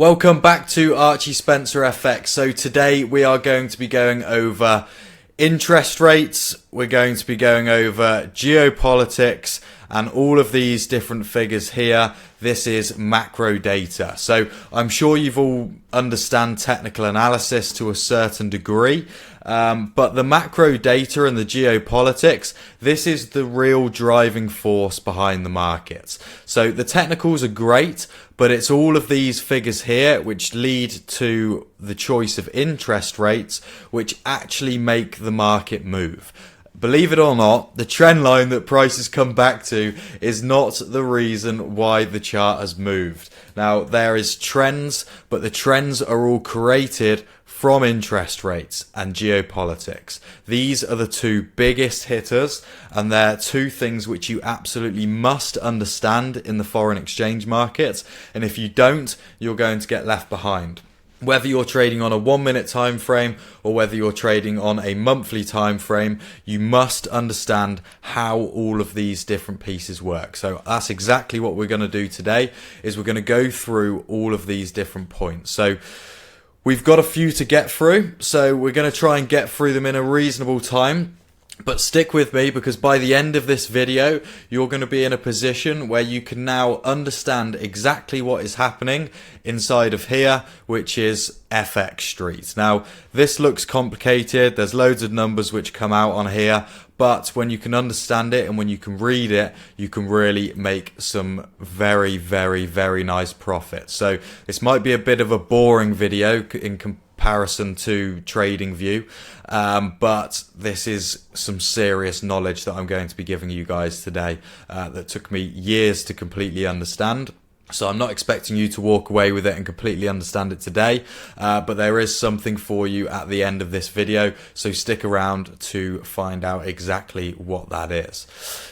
Welcome back to Archie Spencer FX. So today we are going to be going over interest rates, we're going to be going over geopolitics and all of these different figures here. This is macro data. So I'm sure you've all understand technical analysis to a certain degree, but the macro data and the geopolitics, this is the real driving force behind the markets. So the technicals are great, but it's all of these figures here which lead to the choice of interest rates, which actually make the market move. Believe it or not, the trend line that prices come back to is not the reason why the chart has moved. Now, there is trends, but the trends are all created from interest rates and geopolitics. These are the two biggest hitters, and they're two things which you absolutely must understand in the foreign exchange markets. And if you don't, you're going to get left behind. Whether you're trading on a 1 minute time frame or whether you're trading on a monthly time frame, you must understand how all of these different pieces work. So that's exactly what we're going to do today, is we're going to go through all of these different points. So we've got a few to get through, so we're going to try and get through them in a reasonable time. But stick with me, because by the end of this video, you're going to be in a position where you can now understand exactly what is happening inside of here, which is FX Street. Now, this looks complicated. There's loads of numbers which come out on here, but when you can understand it and when you can read it, you can really make some very, very, very nice profits. So this might be a bit of a boring video in comparison to TradingView, but this is some serious knowledge that I'm going to be giving you guys today that took me years to completely understand. So I'm not expecting you to walk away with it and completely understand it today, but there is something for you at the end of this video, so stick around to find out exactly what that is.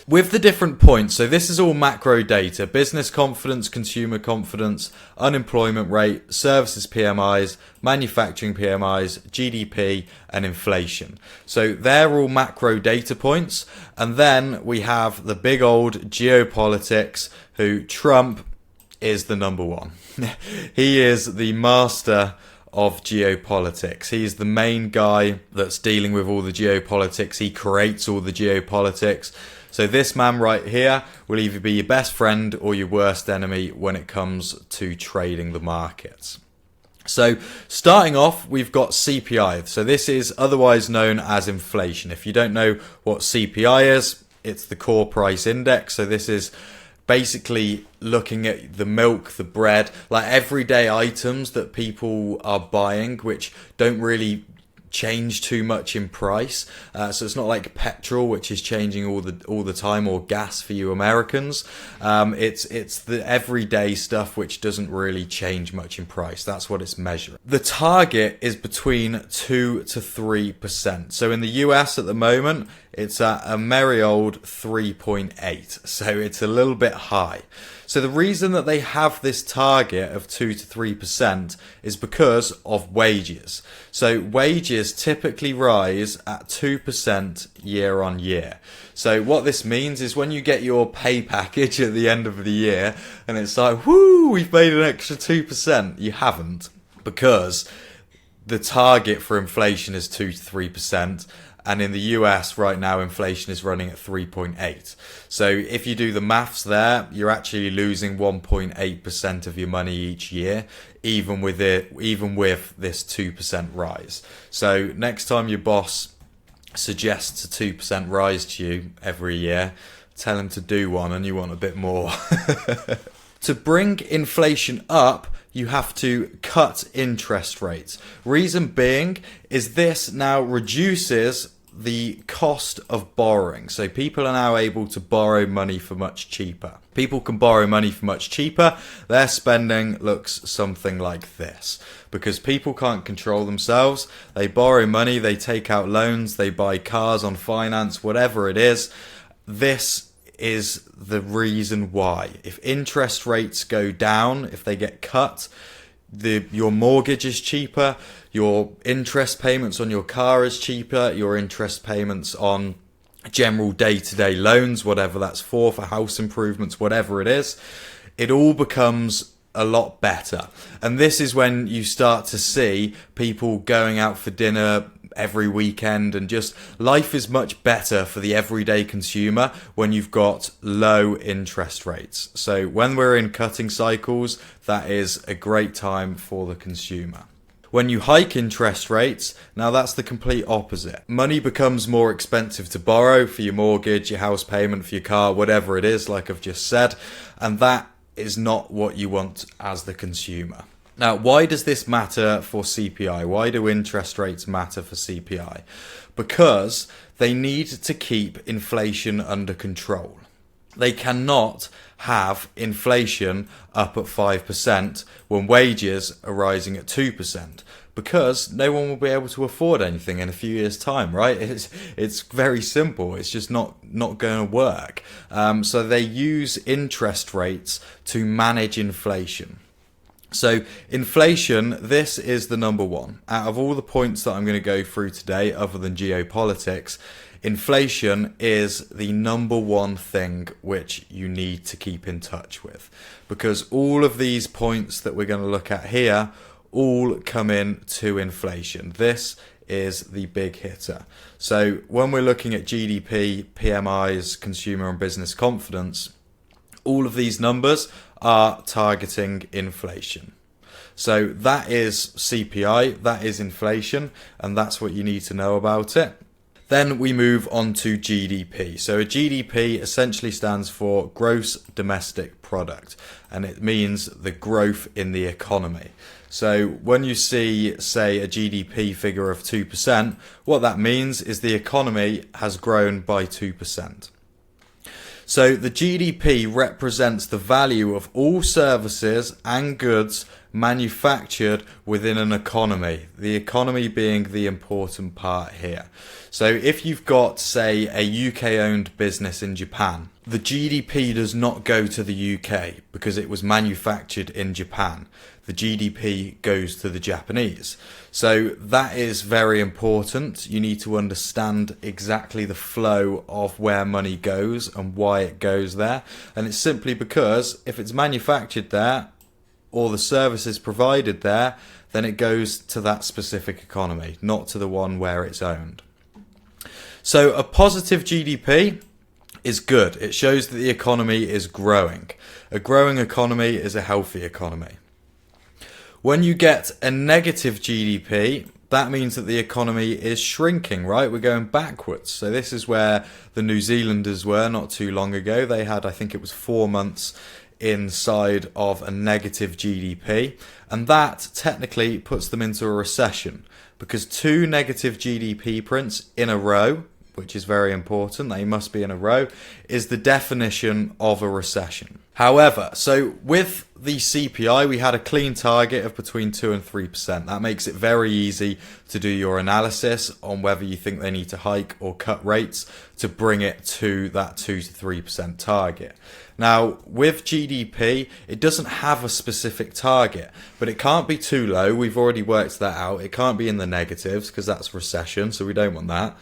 With the different points, so this is all macro data: business confidence, consumer confidence, unemployment rate, services PMIs, manufacturing PMIs, GDP, and inflation. So they're all macro data points. And then we have the big old geopolitics, who Trump is the number one. He is the master of geopolitics. He's the main guy that's dealing with all the geopolitics. He creates all the geopolitics. So this man right here will either be your best friend or your worst enemy when it comes to trading the markets. So starting off, we've got CPI. So this is otherwise known as inflation. If you don't know what CPI is, it's the core price index. So this is basically looking at the milk, the bread, like everyday items that people are buying, which don't really change too much in price. So it's not like petrol, which is changing all the time, or gas for you Americans. It's the everyday stuff which doesn't really change much in price. That's what it's measuring. The target is between 2 to 3%. So in the US at the moment, it's at a merry old 3.8. So it's a little bit high. So the reason that they have this target of 2 to 3% is because of wages. So wages typically rise at 2% year on year. So what this means is when you get your pay package at the end of the year and it's like, whoo, we've made an extra 2%. You haven't, because the target for inflation is 2 to 3%. And in the US right now, inflation is running at 3.8. So if you do the maths there, you're actually losing 1.8% of your money each year, even with this 2% rise. So next time your boss suggests a 2% rise to you every year, tell him to do one and you want a bit more. To bring inflation up, you have to cut interest rates. Reason being is this now reduces the cost of borrowing. So people are now able to borrow money for much cheaper. People can borrow money for much cheaper. Their spending looks something like this, because people can't control themselves. They borrow money, they take out loans, they buy cars on finance, whatever it is. This is the reason why. If interest rates go down, if they get cut, your mortgage is cheaper, your interest payments on your car is cheaper, your interest payments on general day-to-day loans, whatever that's for house improvements, whatever it is, it all becomes a lot better. And this is when you start to see people going out for dinner every weekend, and just life is much better for the everyday consumer when you've got low interest rates. So when we're in cutting cycles, that is a great time for the consumer. When you hike interest rates, now that's the complete opposite. Money becomes more expensive to borrow for your mortgage, your house payment, for your car, whatever it is, like I've just said, and that is not what you want as the consumer. Now, why does this matter for CPI? Why do interest rates matter for CPI? Because they need to keep inflation under control. They cannot have inflation up at 5% when wages are rising at 2%, because no one will be able to afford anything in a few years' time, right? It's very simple. It's just not going to work. So they use interest rates to manage inflation. So inflation, this is the number one. Out of all the points that I'm going to go through today, other than geopolitics, inflation is the number one thing which you need to keep in touch with. Because all of these points that we're going to look at here all come in to inflation. This is the big hitter. So when we're looking at GDP, PMIs, consumer and business confidence, all of these numbers are targeting inflation. So that is CPI, that is inflation, and that's what you need to know about it. Then we move on to GDP. So a GDP essentially stands for gross domestic product, and it means the growth in the economy. So when you see, say, a GDP figure of 2%, what that means is the economy has grown by 2%. So the GDP represents the value of all services and goods manufactured within an economy, the economy being the important part here. So if you've got, say, a UK-owned business in Japan, the GDP does not go to the UK because it was manufactured in Japan. The GDP goes to the Japanese. So that is very important. You need to understand exactly the flow of where money goes and why it goes there. And it's simply because if it's manufactured there or the services provided there, then it goes to that specific economy, not to the one where it's owned. So a positive GDP is good. It shows that the economy is growing. A growing economy is a healthy economy. When you get a negative GDP, that means that the economy is shrinking, right? We're going backwards. So this is where the New Zealanders were not too long ago. They had, I think it was 4 months inside of a negative GDP. And that technically puts them into a recession, because 2 negative GDP prints in a row, which is very important, they must be in a row, is the definition of a recession. However, so with the CPI, we had a clean target of between 2 and 3%. That makes it very easy to do your analysis on whether you think they need to hike or cut rates to bring it to that 2 to 3% target. Now, with GDP, it doesn't have a specific target, but it can't be too low. We've already worked that out. It can't be in the negatives because that's recession, so we don't want that.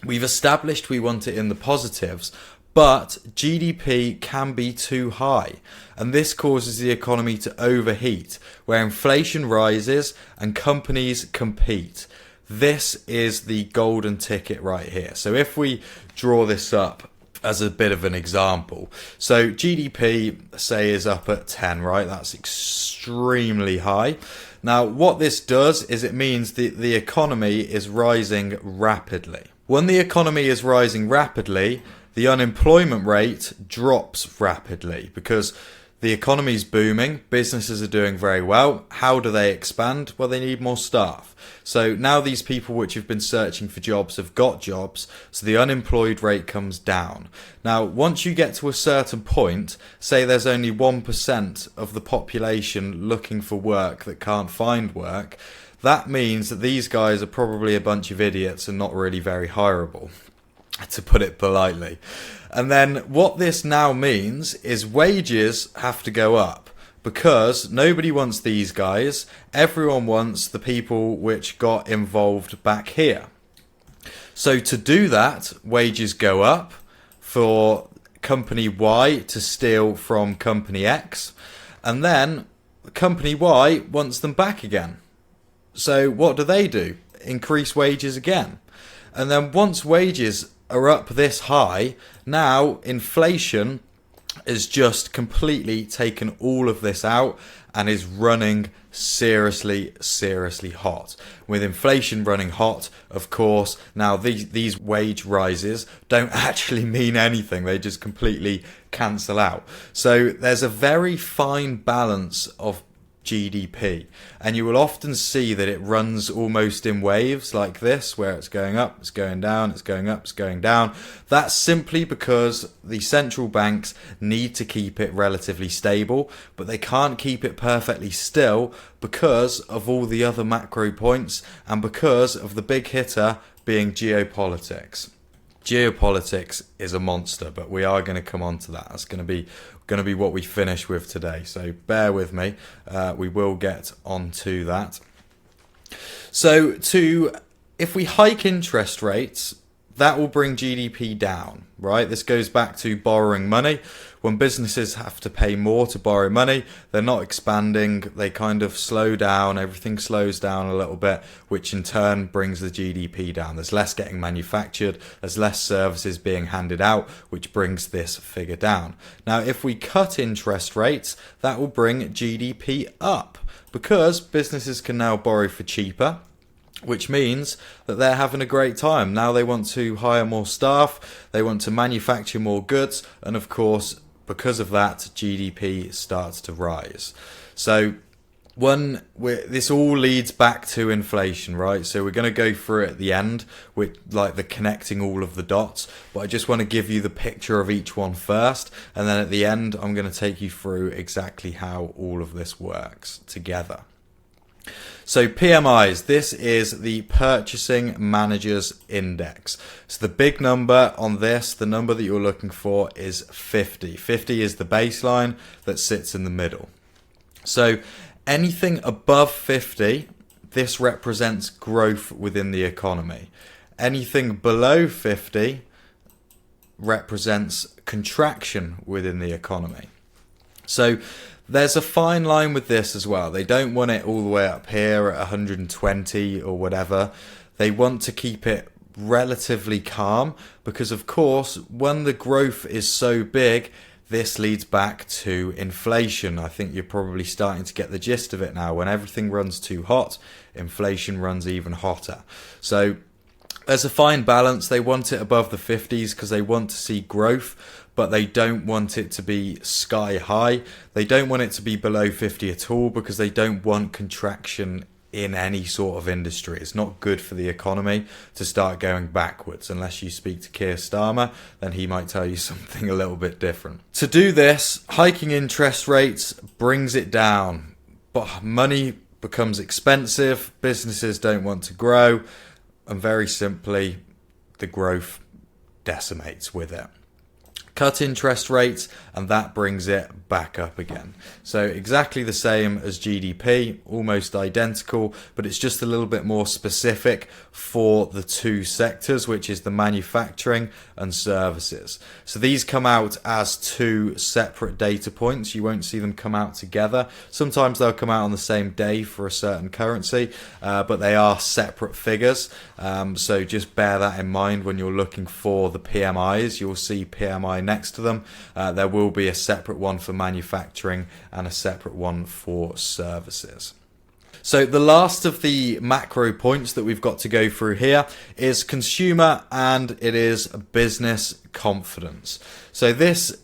We've established we want it in the positives, but GDP can be too high, and this causes the economy to overheat, where inflation rises and companies compete. This is the golden ticket right here. So if we draw this up as a bit of an example, so GDP, say, is up at 10, right? That's extremely high. Now, what this does is it means that the economy is rising rapidly. When the economy is rising rapidly, the unemployment rate drops rapidly because the economy is booming, businesses are doing very well. How do they expand? Well, they need more staff. So now these people which have been searching for jobs have got jobs, so the unemployed rate comes down. Now, once you get to a certain point, say there's only 1% of the population looking for work that can't find work, that means that these guys are probably a bunch of idiots and not really very hireable, to put it politely. And then what this now means is wages have to go up, because nobody wants these guys. Everyone wants the people which got involved back here. So to do that, wages go up for company Y to steal from company X. And then company Y wants them back again. So what do? Increase wages again. And then once wages are up this high, now inflation has just completely taken all of this out and is running seriously hot. With inflation running hot, of course, now these wage rises don't actually mean anything. They just completely cancel out. So there's a very fine balance of GDP, and you will often see that it runs almost in waves like this, where it's going up, it's going down, it's going up, it's going down. That's simply because the central banks need to keep it relatively stable, but they can't keep it perfectly still because of all the other macro points and because of the big hitter being geopolitics. Geopolitics is a monster, but we are going to come on to that. That's going to be what we finish with today. So bear with me. We will get on to that. So if we hike interest rates, that will bring GDP down, right? This goes back to borrowing money. When businesses have to pay more to borrow money, they're not expanding, they kind of slow down, everything slows down a little bit, which in turn brings the GDP down. There's less getting manufactured, there's less services being handed out, which brings this figure down. Now, if we cut interest rates, that will bring GDP up because businesses can now borrow for cheaper, which means that they're having a great time. Now they want to hire more staff, they want to manufacture more goods, and of course, because of that, GDP starts to rise. So this all leads back to inflation, right? So we're going to go through it at the end with like the connecting all of the dots, but I just want to give you the picture of each one first, and then at the end, I'm going to take you through exactly how all of this works together. So PMIs, this is the Purchasing Managers Index. So the big number on this, the number that you're looking for is 50. 50 is the baseline that sits in the middle. So anything above 50, this represents growth within the economy. Anything below 50 represents contraction within the economy. So there's a fine line with this as well. They don't want it all the way up here at 120 or whatever. They want to keep it relatively calm because, of course, when the growth is so big, this leads back to inflation. I think you're probably starting to get the gist of it now. When everything runs too hot, inflation runs even hotter. So there's a fine balance. They want it above the 50s because they want to see growth, but they don't want it to be sky high. They don't want it to be below 50 at all because they don't want contraction in any sort of industry. It's not good for the economy to start going backwards. Unless you speak to Keir Starmer, then he might tell you something a little bit different. To do this, hiking interest rates brings it down, but money becomes expensive, businesses don't want to grow, and very simply, the growth decimates with it. Cut interest rates, and that brings it back up again. So exactly the same as GDP, almost identical, but it's just a little bit more specific for the two sectors, which is the manufacturing and services. So these come out as two separate data points. You won't see them come out together. Sometimes they'll come out on the same day for a certain currency, but they are separate figures. So just bear that in mind when you're looking for the PMIs. You'll see PMI next to them. There will be a separate one for manufacturing and a separate one for services. So the last of the macro points that we've got to go through here is consumer, and it is business confidence. So this,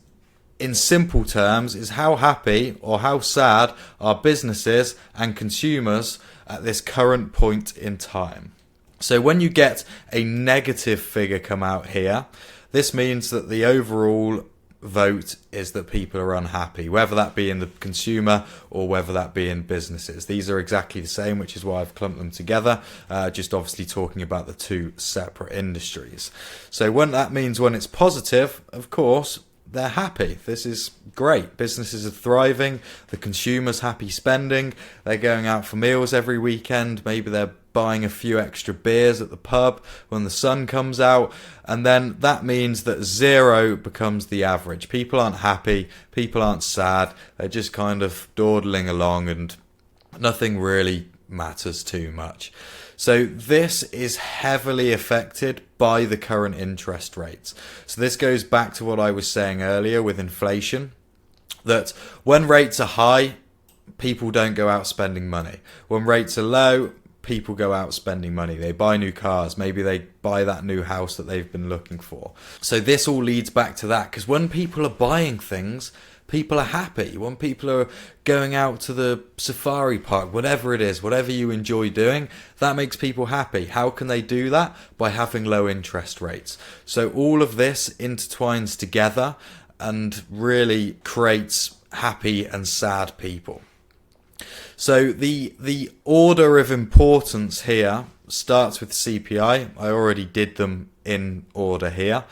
in simple terms, is how happy or how sad are businesses and consumers at this current point in time. So when you get a negative figure come out here, this means that the overall vote is that people are unhappy, whether that be in the consumer or whether that be in businesses. These are exactly the same, which is why I've clumped them together, just obviously talking about the two separate industries. So when it's positive, of course, they're happy. This is great. Businesses are thriving. The consumer's happy spending. They're going out for meals every weekend. Maybe they're buying a few extra beers at the pub when the sun comes out, and then that means that 0 becomes the average. People aren't happy, people aren't sad, they're just kind of dawdling along and nothing really matters too much. So this is heavily affected by the current interest rates. So this goes back to what I was saying earlier with inflation, that when rates are high, people don't go out spending money. When rates are low, people go out spending money. They buy new cars. Maybe they buy that new house that they've been looking for. So this all leads back to that, because when people are buying things, people are happy. When people are going out to the safari park, whatever it is, whatever you enjoy doing, that makes people happy. How can they do that? By having low interest rates. So all of this intertwines together and really creates happy and sad people. So the order of importance here starts with CPI. I already did them in order here.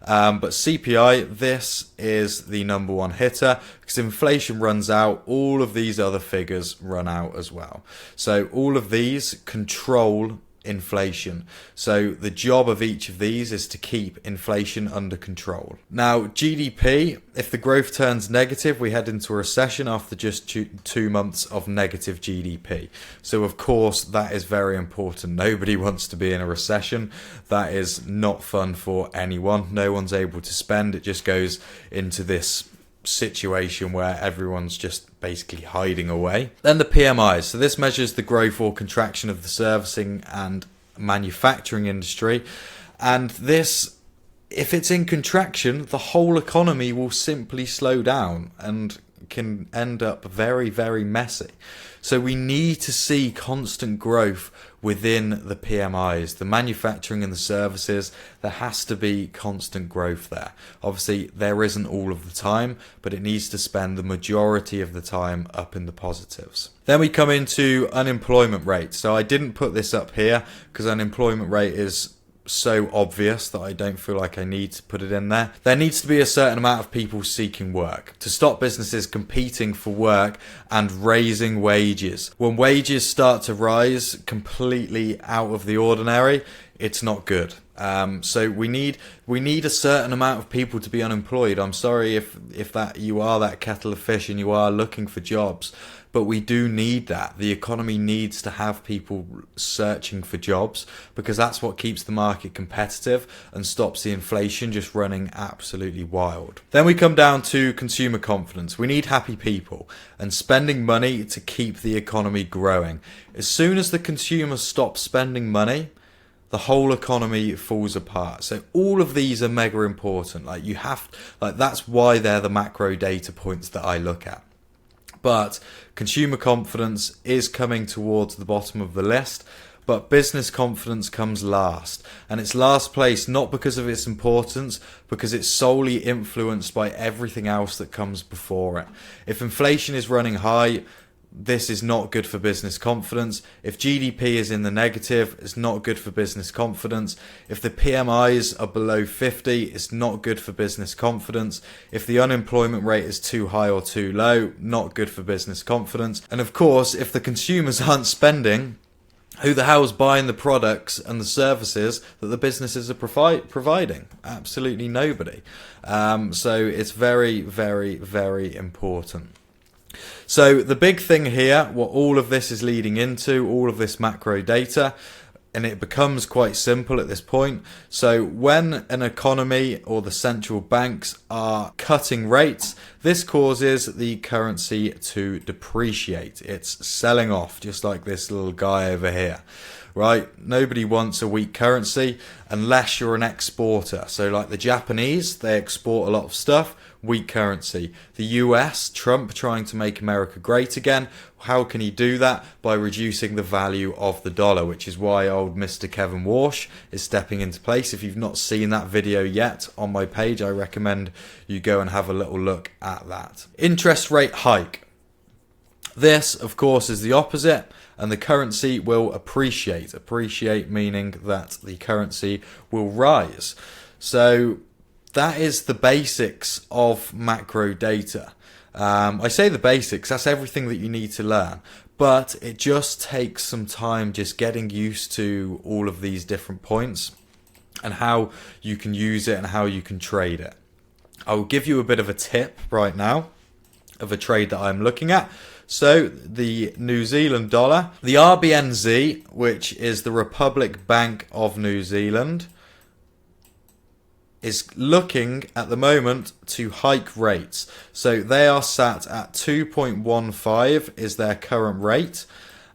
But CPI, this is the number one hitter, because inflation runs out, all of these other figures run out as well. So all of these control inflation. So the job of each of these is to keep inflation under control. Now, GDP, if the growth turns negative, we head into a recession after just 2 months of negative GDP. So of course, that is very important. Nobody wants to be in a recession. That is not fun for anyone. No one's able to spend. It just goes into this situation where everyone's just basically hiding away. Then the PMIs. So this measures the growth or contraction of the servicing and manufacturing industry. And this, if it's in contraction, the whole economy will simply slow down and can end up very, very messy. So we need to see constant growth within the PMIs, the manufacturing and the services. There has to be constant growth there. Obviously, there isn't all of the time, but it needs to spend the majority of the time up in the positives. Then we come into unemployment rate. So I didn't put this up here because unemployment rate is so obvious that I don't feel like I need to put it in there. There needs to be a certain amount of people seeking work to stop businesses competing for work and raising wages. When wages start to rise completely out of the ordinary, it's not good. So we need a certain amount of people to be unemployed. I'm sorry if that you are that kettle of fish and you are looking for jobs, but we do need that. The economy needs to have people searching for jobs, because that's what keeps the market competitive and stops the inflation just running absolutely wild. Then we come down to consumer confidence. We need happy people and spending money to keep the economy growing. As soon as the consumer stops spending money, the whole economy falls apart. So all of these are mega important. That's why they're the macro data points that I look at. But consumer confidence is coming towards the bottom of the list, but business confidence comes last. And it's last place not because of its importance, because it's solely influenced by everything else that comes before it. If inflation is running high, this is not good for business confidence. If GDP is in the negative, it's not good for business confidence. If the PMIs are below 50, it's not good for business confidence. If the unemployment rate is too high or too low, not good for business confidence. And of course, if the consumers aren't spending, who the hell's buying the products and the services that the businesses are providing? Absolutely nobody. So it's very, very, very important. So the big thing here, what all of this is leading into, all of this macro data, and it becomes quite simple at this point. So when an economy or the central banks are cutting rates, this causes the currency to depreciate. It's selling off, just like this little guy over here. Right? Nobody wants a weak currency unless you're an exporter. So like the Japanese, they export a lot of stuff, weak currency. The US, Trump trying to make America great again. How can he do that? By reducing the value of the dollar, which is why old Mr. Kevin Walsh is stepping into place. If you've not seen that video yet on my page, I recommend you go and have a little look at that. Interest rate hike. This, of course, is the opposite, and the currency will appreciate. Appreciate meaning that the currency will rise. So that is the basics of macro data. I say the basics, that's everything that you need to learn. but it just takes some time just getting used to all of these different points and how you can use it and how you can trade it. I will give you a bit of a tip right now of a trade that I'm looking at. So the New Zealand dollar, the RBNZ, which is the Republic Bank of New Zealand, is looking at the moment to hike rates. So they are sat at 2.15 is their current rate.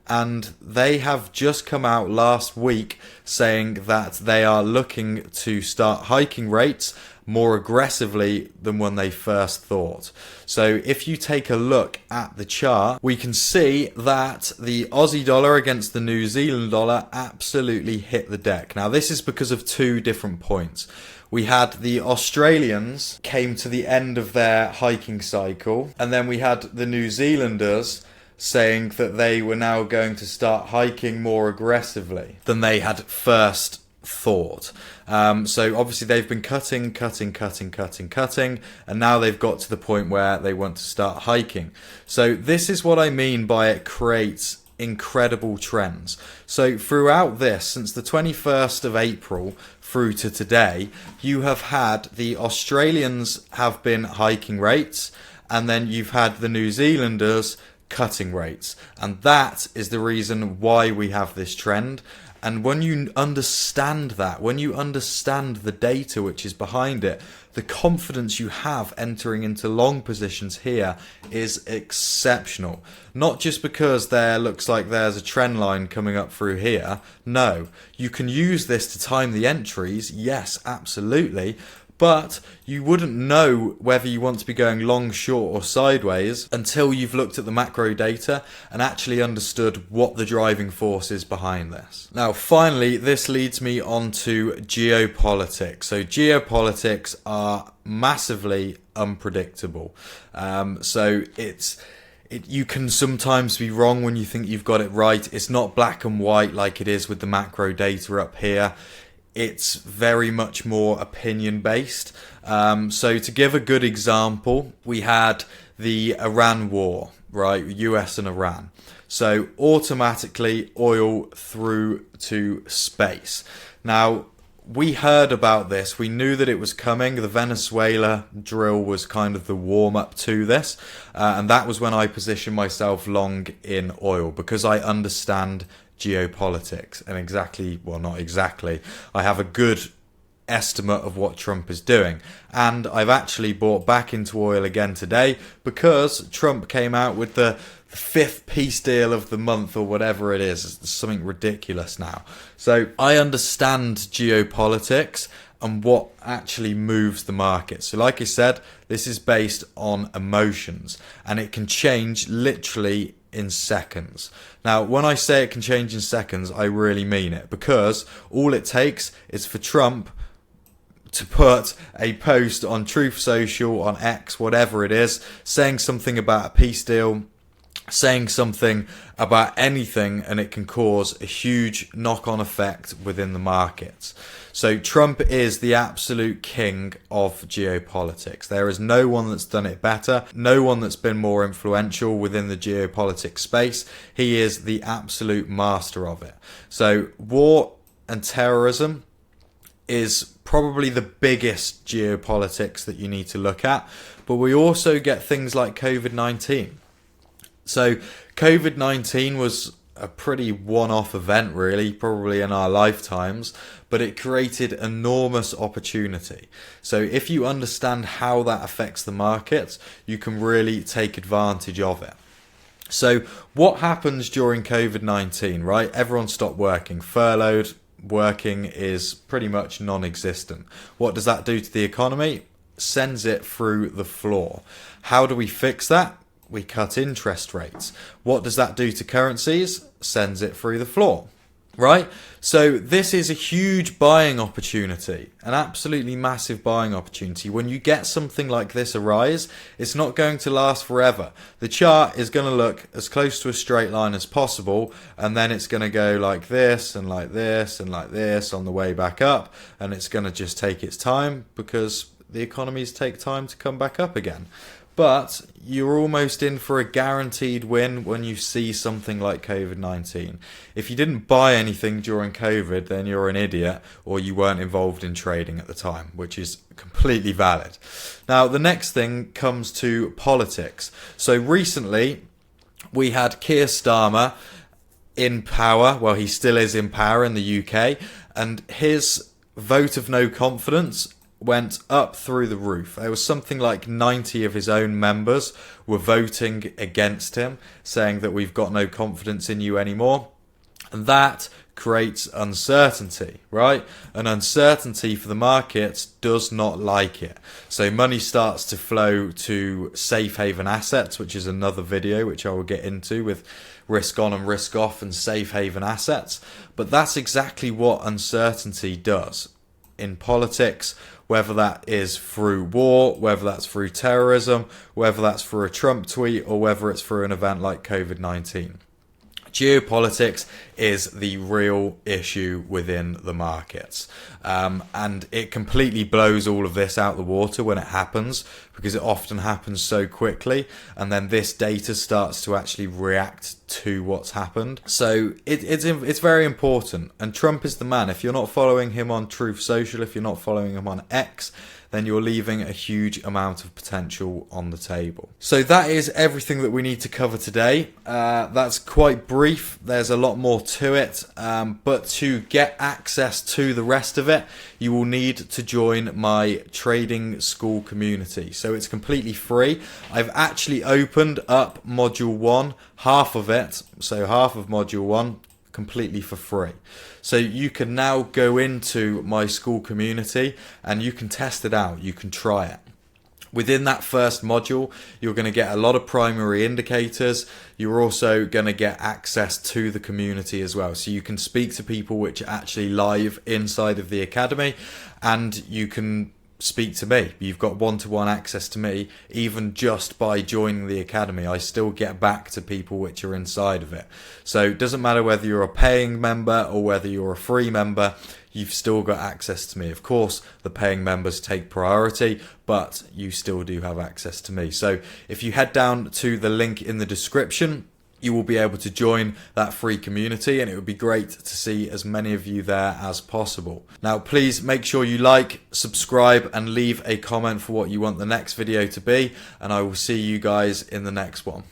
And they have just come out last week saying that they are looking to start hiking rates more aggressively than when they first thought. So if you take a look at the chart, we can see that the Aussie dollar against the New Zealand dollar absolutely hit the deck. Now this is because of two different points. We had the Australians came to the end of their hiking cycle, and then we had the New Zealanders saying that they were now going to start hiking more aggressively than they had first thought. So obviously they've been cutting, and now they've got to the point where they want to start hiking. So this is what I mean by it creates incredible trends. So throughout this, since the 21st of April through to today, you have had the Australians have been hiking rates, and then you've had the New Zealanders cutting rates, and that is the reason why we have this trend. And when you understand that, when you understand the data which is behind it, the confidence you have entering into long positions here is exceptional. Not just because there looks like there's a trend line coming up through here. No, you can use this to time the entries. Yes, absolutely. But you wouldn't know whether you want to be going long, short or sideways until you've looked at the macro data and actually understood what the driving force is behind this. Now, finally, this leads me on to geopolitics. So geopolitics are massively unpredictable. You can sometimes be wrong when you think you've got it right. It's not black and white like it is with the macro data up here. It's very much more opinion based. So to give a good example, we had the Iran war, right? US and Iran. So automatically oil through to space. Now, we heard about this. We knew that it was coming. The Venezuela drill was kind of the warm up to this. And that was when I positioned myself long in oil because I understand geopolitics and not exactly, I have a good estimate of what Trump is doing, and I've actually bought back into oil again today because Trump came out with the fifth peace deal of the month or whatever it is. It's something ridiculous now. So I understand geopolitics and what actually moves the market. So like I said, this is based on emotions and it can change literally in seconds. Now, when I say it can change in seconds, I really mean it, because all it takes is for Trump to put a post on Truth Social, on X, whatever it is, saying something about a peace deal, saying something about anything, and it can cause a huge knock-on effect within the markets. So Trump is the absolute king of geopolitics. There is no one that's done it better, no one that's been more influential within the geopolitics space. He is the absolute master of it. So war and terrorism is probably the biggest geopolitics that you need to look at, but we also get things like COVID-19. So COVID-19 was a pretty one-off event, really, probably in our lifetimes, but it created enormous opportunity. So if you understand how that affects the markets, you can really take advantage of it. So what happens during COVID-19, right? Everyone stopped working, furloughed, working is pretty much non-existent. What does that do to the economy? Sends it through the floor. How do we fix that? We cut interest rates. What does that do to currencies? Sends it through the floor, right? So this is a huge buying opportunity, an absolutely massive buying opportunity. When you get something like this arise, it's not going to last forever. The chart is going to look as close to a straight line as possible, and then it's going to go like this and like this and like this on the way back up, and it's going to just take its time because the economies take time to come back up again. But you're almost in for a guaranteed win when you see something like COVID-19. If you didn't buy anything during COVID, then you're an idiot or you weren't involved in trading at the time, which is completely valid. Now, the next thing comes to politics. So recently, we had Keir Starmer in power. Well, he still is in power in the UK, and his vote of no confidence went up through the roof. There was something like 90 of his own members were voting against him, saying that we've got no confidence in you anymore. And that creates uncertainty, right? And uncertainty for the markets does not like it. So money starts to flow to safe haven assets, which is another video which I will get into with risk on and risk off and safe haven assets. But that's exactly what uncertainty does in politics, whether that is through war, whether that's through terrorism, whether that's through a Trump tweet, or whether it's through an event like COVID-19. Geopolitics is the real issue within the markets. And it completely blows all of this out the water when it happens, because it often happens so quickly. And then this data starts to actually react to what's happened. So it's very important. And Trump is the man. If you're not following him on Truth Social, if you're not following him on X, then you're leaving a huge amount of potential on the table. So that is everything that we need to cover today. That's quite brief. There's a lot more to it. But to get access to the rest of it, you will need to join my trading school community. So it's completely free. I've actually opened up Module 1, half of it, so half of Module 1, completely for free. So you can now go into my school community and you can test it out. You can try it. Within that first module, you're going to get a lot of primary indicators. You're also going to get access to the community as well. So you can speak to people which are actually live inside of the academy, and you can speak to me. You've got one-to-one access to me. Even just by joining the academy, I still get back to people which are inside of it. So it doesn't matter whether you're a paying member or whether you're a free member, you've still got access to me. Of course, the paying members take priority, but you still do have access to me. So if you head down to the link in the description, you will be able to join that free community, and it would be great to see as many of you there as possible. Now, please make sure you like, subscribe, and leave a comment for what you want the next video to be, and I will see you guys in the next one.